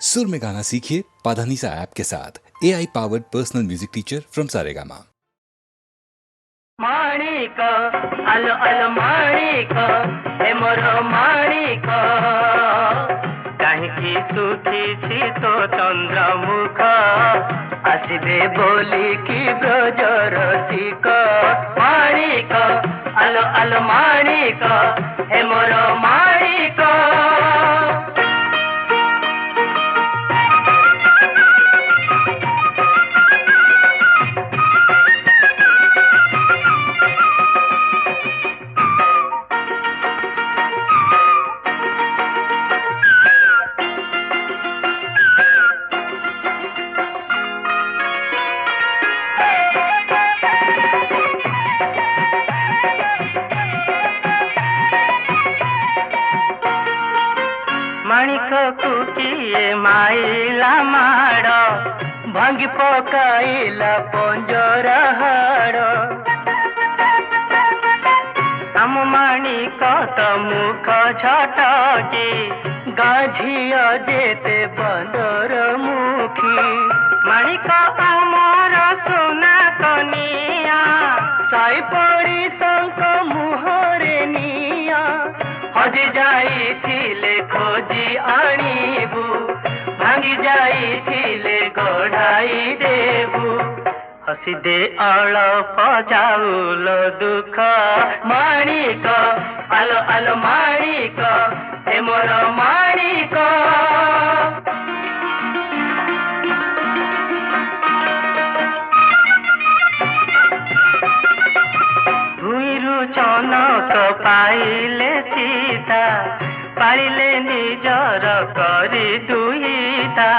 सुर में गाना सीखिए पाधानीसा ऐप के साथ। AI powered personal music teacher from Saregama. माणिक आलो आलो माणिक हे मोर माणिक काहींकि सुखी तो चंद्रमुख आसबे बोली कि ब्रजर सिक माणिक आलो आलो माणिक हे मोर माणिक माणिक कुकिए माइला माड़ भांगी पकाइला पंजरा हाड़ आम माणिक तो मुख झटकी गाझिया जेते बंदर मुखी माणिक आमर सोना कनिया साई पड़ी संक मुहरे निया हजि जाइथिले खोजी आनिबु भांगी जाइथिले गढ़ाई देबु हसी दे अळप जाउल दुख माणिक आलो आलो माणिक हे मोर माणिक भुइरु चनक पाइले सीता पाइले निजर करी दुईता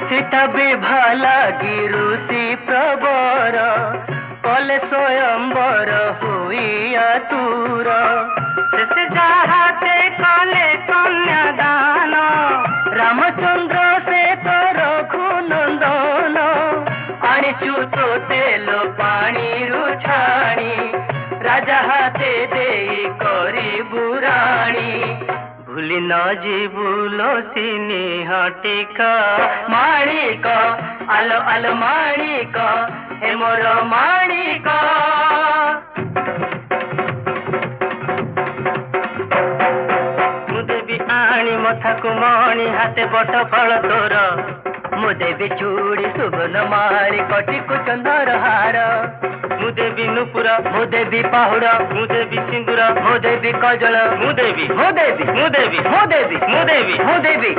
सीता विभला गिरुषि प्रबर कले स्वयंवर हुइया तुर से जाहाते कले कन्यादान रामचंद्र से तो रघुनंदन आनिचु तो तेल पानी रुछाणी राजा हाथे देई करी बुराणी भूली न जीवुलो सिनी हटिक माणिक आलो आलो माणिक हे मोर माणिक मुदेवी आणी मथाकु मणि हाथे बट फल तोर मुदेवी चूड़ी सुबन मारी कटिकु चंदर हार मुदेवी नुपुर मुदेवी पाहुड़ मुदेवी सिंदूर मुदेवी कजल मुदेवी मुदेवी मुदेवी मुदेवी मुदेवी मुदेवी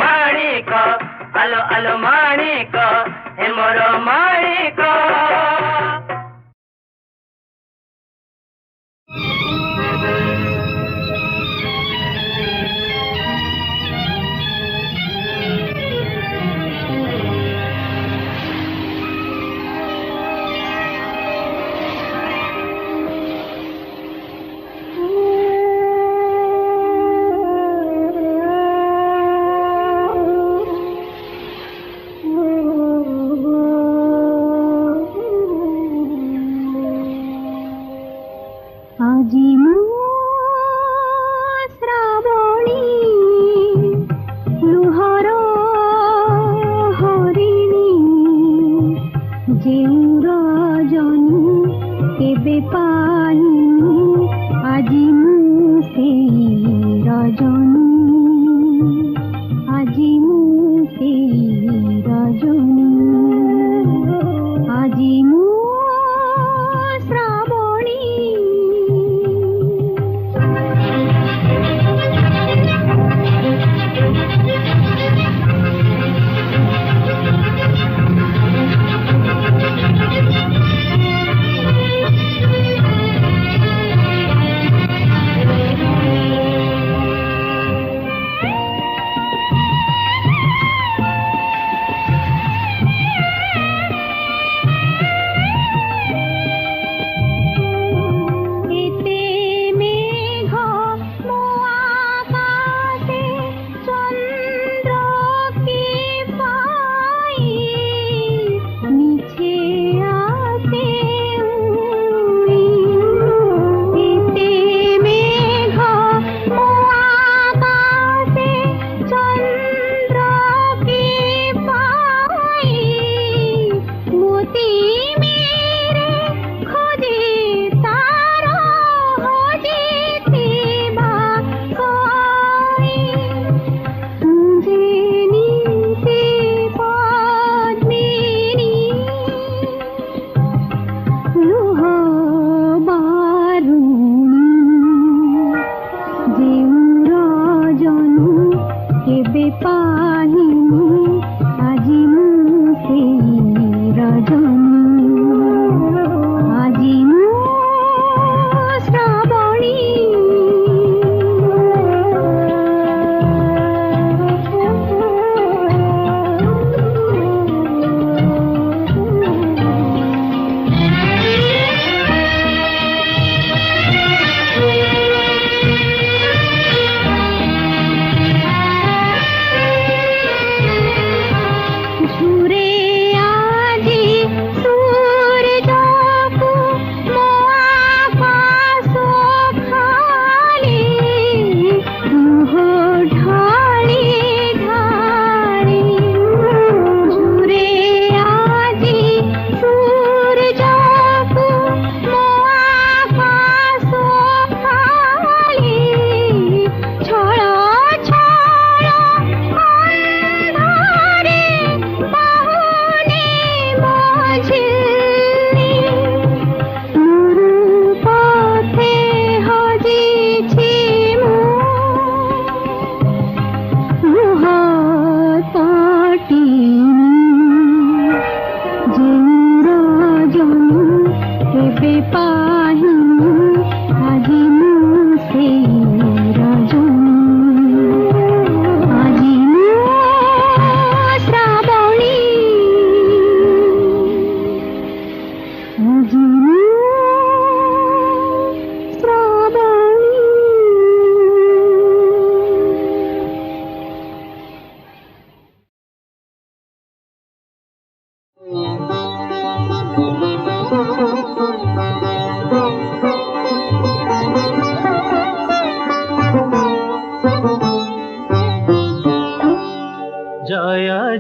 माणिक आलो आलो माणिक हे मोर माणिक आजी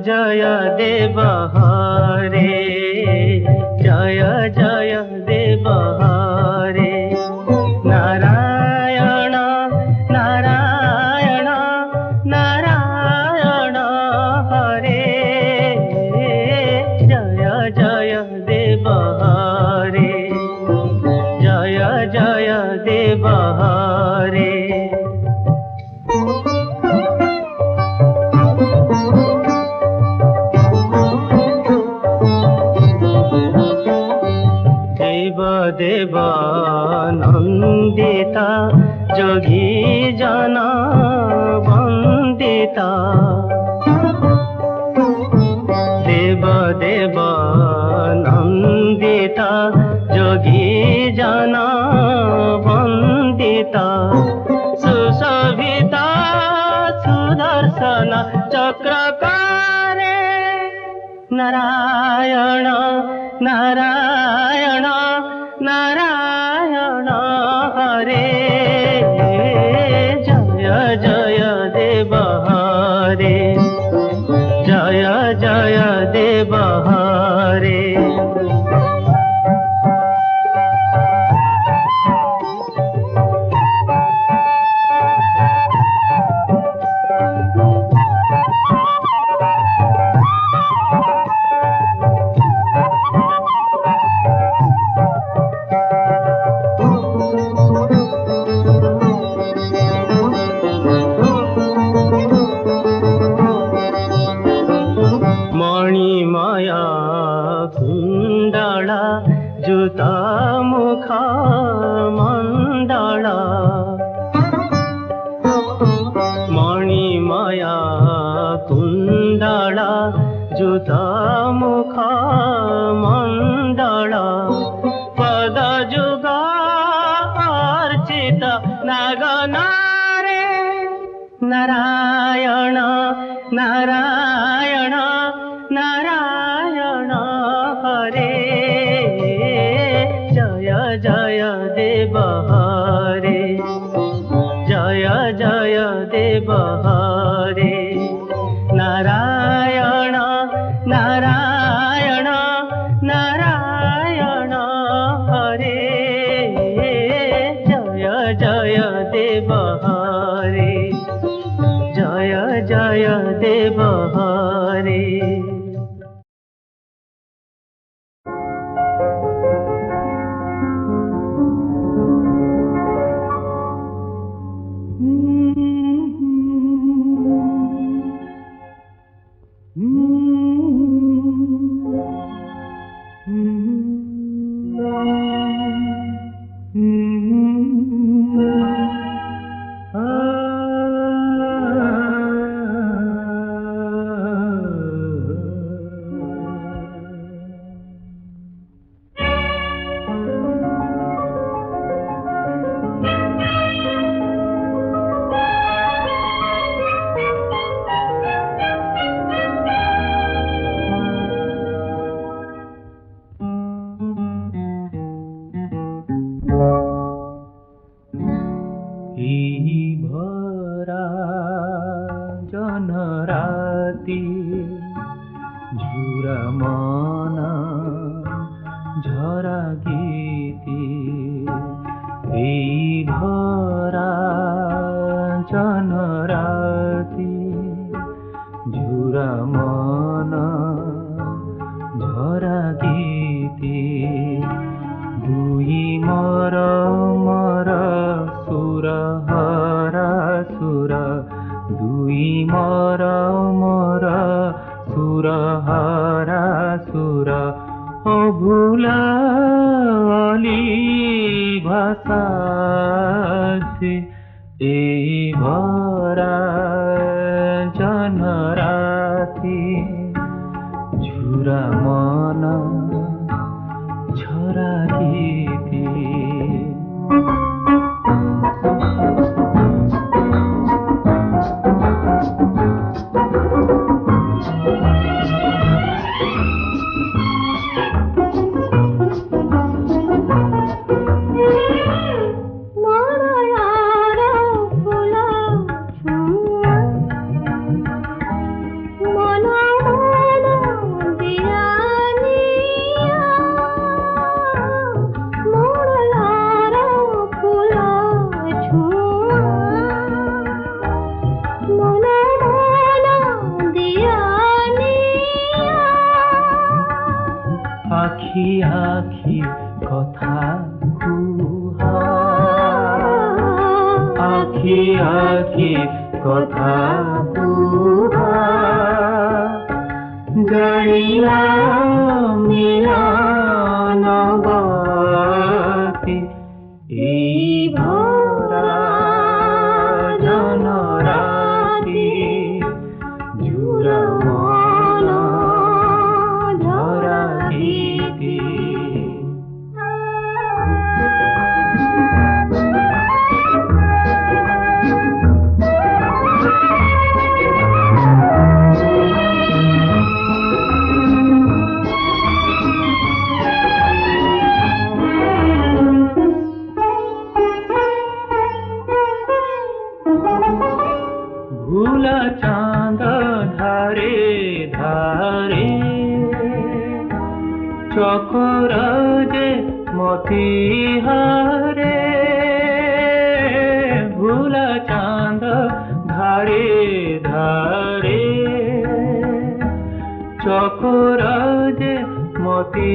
जय देव हरे जय जय देव हरे नारायण नारायण नारायण हरे जय जय देव हरे जय जय देव हरे देव नंदिता जोगी जना वंदिता देव देव नंदिता जोगी जना वंदिता सुशोभिता सुदर्शन चक्रकारे नारायण नारायण नारायण हरे जय जय देव हरे जय जय देव हरे मणिमाया कुंडला जुता मुख मंडला मणिमाया कुंडला जुता मुख मंडला पद जुगा अर्चित नागनारे नारायण नारायण नारायण हरे जय जय देव हरे जय जय देव हरे नारायण नारायण नारायण हरे जय जय देव हरे जय जय देव हरे আখি আখি কথা কুহা আখি আখি কথা কুহা জানিলা মিলনবাতি এই ভরা জনরাতি জুড়া মন ঝরা গীতি ভুলা চাঁদ ধারে ধারে চকর যে মতি হারে ভুলা চাঁদ ধারে ধারে চকর যে মতি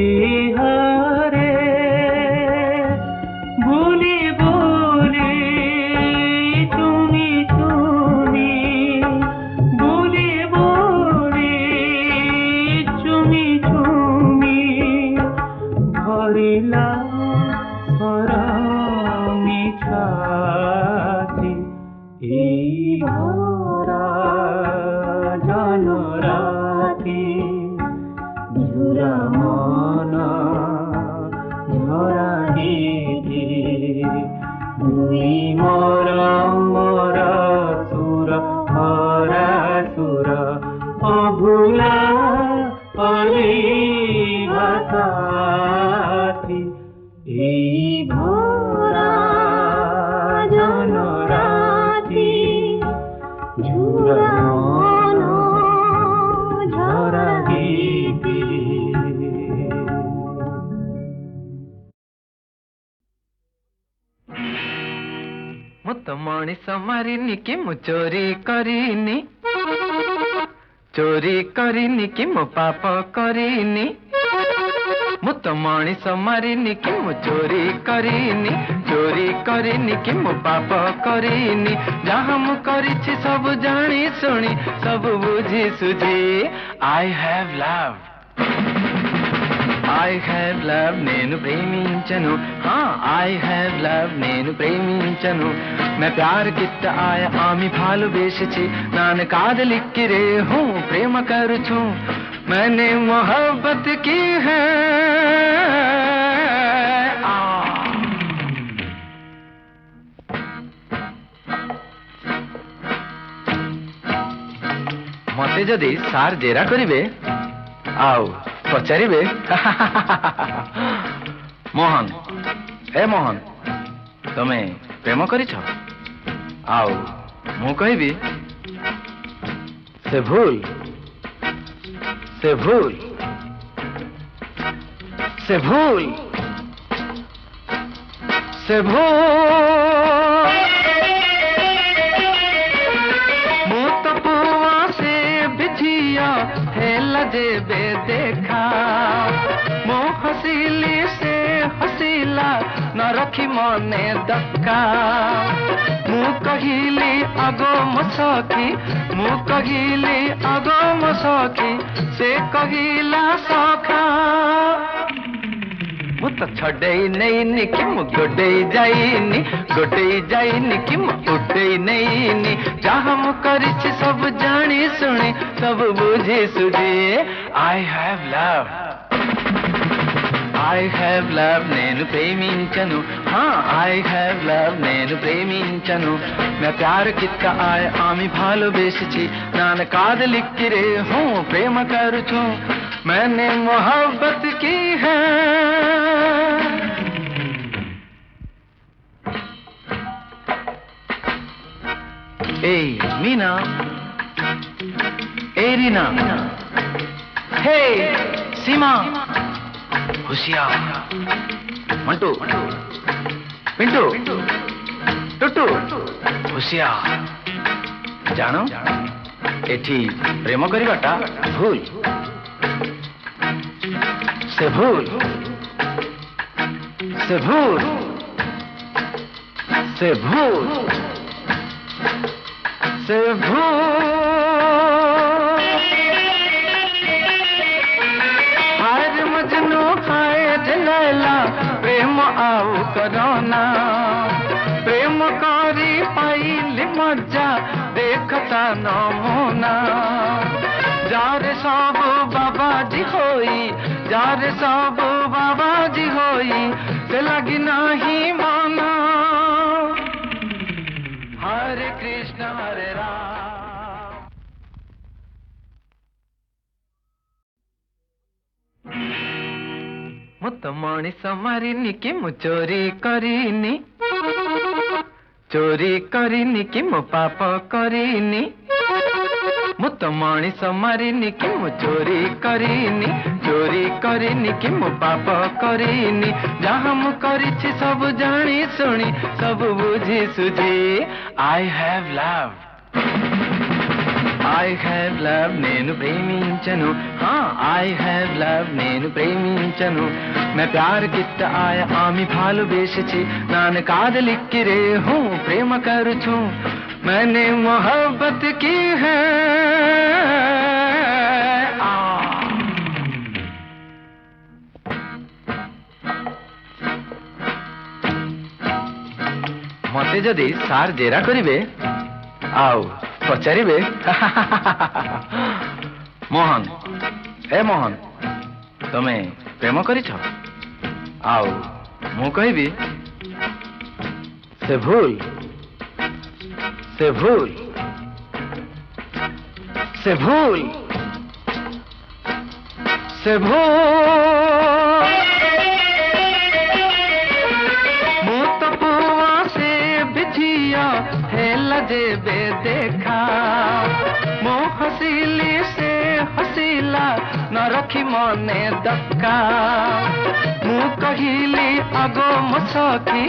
হারে ভুলি ভুলি তুমি তুমি ভুলি ভুলি তুমি তুমি ভরিলা সরমি ছাতি এই ভরা জনরাতি ঝুরা মন ঝরা গীতি দুই মর মর সুর হরা সুর অভুলা ভাষাতি এই ভরা জনরাতি ঝুরা মন ঝরা গীতি ମୁଁ ତ ମଣିଷ ମାରିନି କି ମୁଁ ଚୋରି କରିନି ଚୋରି କରିନି କି ମୁଁ ପାପ କରିନି ମୁଁ ତ ମଣିଷ ମାରିନି କି ମୁଁ ଚୋରି କରିନି ଚୋରି କରିନି କି ମୁଁ ପାପ କରିନି ଯାହା ମୁଁ କରିଛି ସବୁ ଜାଣି ଶୁଣି ସବୁ ବୁଝି ସୁଝି I have loved I have loved నేను ప్రేమించను I have loved నేను ప్రేమించను मैं प्यार कित्ता आया आमी भालोबेसेছি नाने कादलिक्की रे हूँ प्रेम करुछु मैंने मोहब्बत की है मते जदि सार जेरा करिवे आउ पचारिबे मोहन हे मोहन तमे प्रेम करिछ आउ मु कहबी से भूल से भूल से भूल से भूल मु तो पुआ से बिछिया हेला जेबे देखा मो हसीली से हसीला न रखी मने दक्का मु कहिली अगो मसखी मु कहिली अगो मसखी से कहिला सखा मु तो छड़ई नहीं कि मु गोडई जाइनी कि मु उठई नहीं जहाँ मु करिछि सब जानी सुनी सब बुझी सुझी I have loved I have loved నేను ప్రేమించను I have loved నేను ప్రేమించను मैं प्यार कित्ता आया आमी भालोबेसेছি नाने कादलिक्की रे हूँ प्रेम करुछु मैंने मोहब्बत की है ए मीना ए रीना हे सीमा होशियार मंटू पिंटू टुटू होशियार जानो एठी प्रेम करवाटा भूल से भूल से भूल से भूल से भूल हाय मजनू हाय लैला प्रेम आउ करोना प्रेम करी पाइली मजा देखता नमूना जारे सब बाबाजी होई जारे सब बाबाजी होई से लगी नहीं माना हरे कृष्ण हरे राम मुत मणिष मारिनी कि मु चोरी करिनी चोरी करिनी कि मु पाप करिनी मुत मणिष मारिनी कि मु चोरी करिनी कि मु पाप करिनी जहाँ मु करिछि सब जानी सुनी सब बुझी सुझी आई हैव लव नेनु प्रेमिंचनु हाँ आई हैव लव नेनु प्रेमिंचनु मैं प्यार कित्त आया आमी भालू बेशची नान कादलिक्की रे हूँ प्रेम करुछु मैंने मोहब्बत की है मते जदि सार जेरा करिवे आउ पचारिबे मोहन ए मोहन तमे प्रेम करिछ आउ मु कहबी से भूल से भूल से भूल से भूल मु तो पुआ से बिझिया है लजे बे देखा मो हसीली से हसीला न रखी मने दक्का मु कहिली आगो मसखी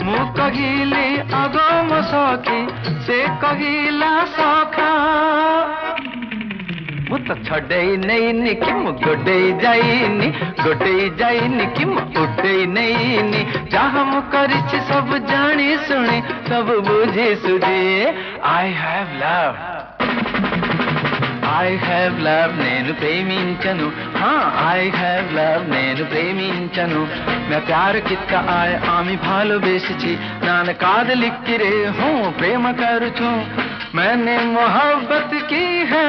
मु कहिली आगो मसखी से कहिला सखा मु तो छड़ई नहीं कि मु गोडई जाइनी कि मु उठई नहीं जहाँ मु करिछि सब जानी सुनी सब बुझी सुझी आई हैव लव नेनु प्रेमिंचनु हाँ आई हैव लव नेनु प्रेमिंचनु मैं प्यार कित्त आय आमी भालो बेशची नान कादलिक्की रे हूँ प्रेम करुछु मैंने मोहब्बत की है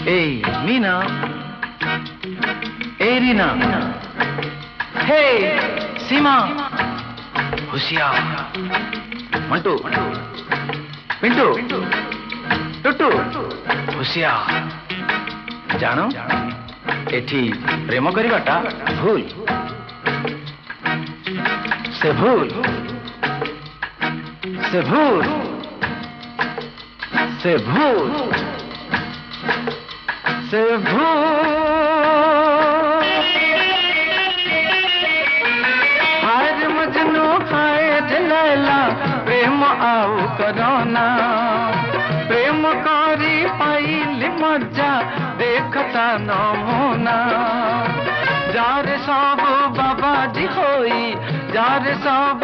ए मीना ए रीना हे सीमा होशियार मंटू पिंटू टुटू होशियार जानो एठी प्रेम करिबाटा भूल से भूल से भूल से भूल से भूल हाय मजनू हाय लैला प्रेम आउ करोना प्रेम करी पाइली मजा देखता नमूना जारे सब बाबाजी होई जारे सब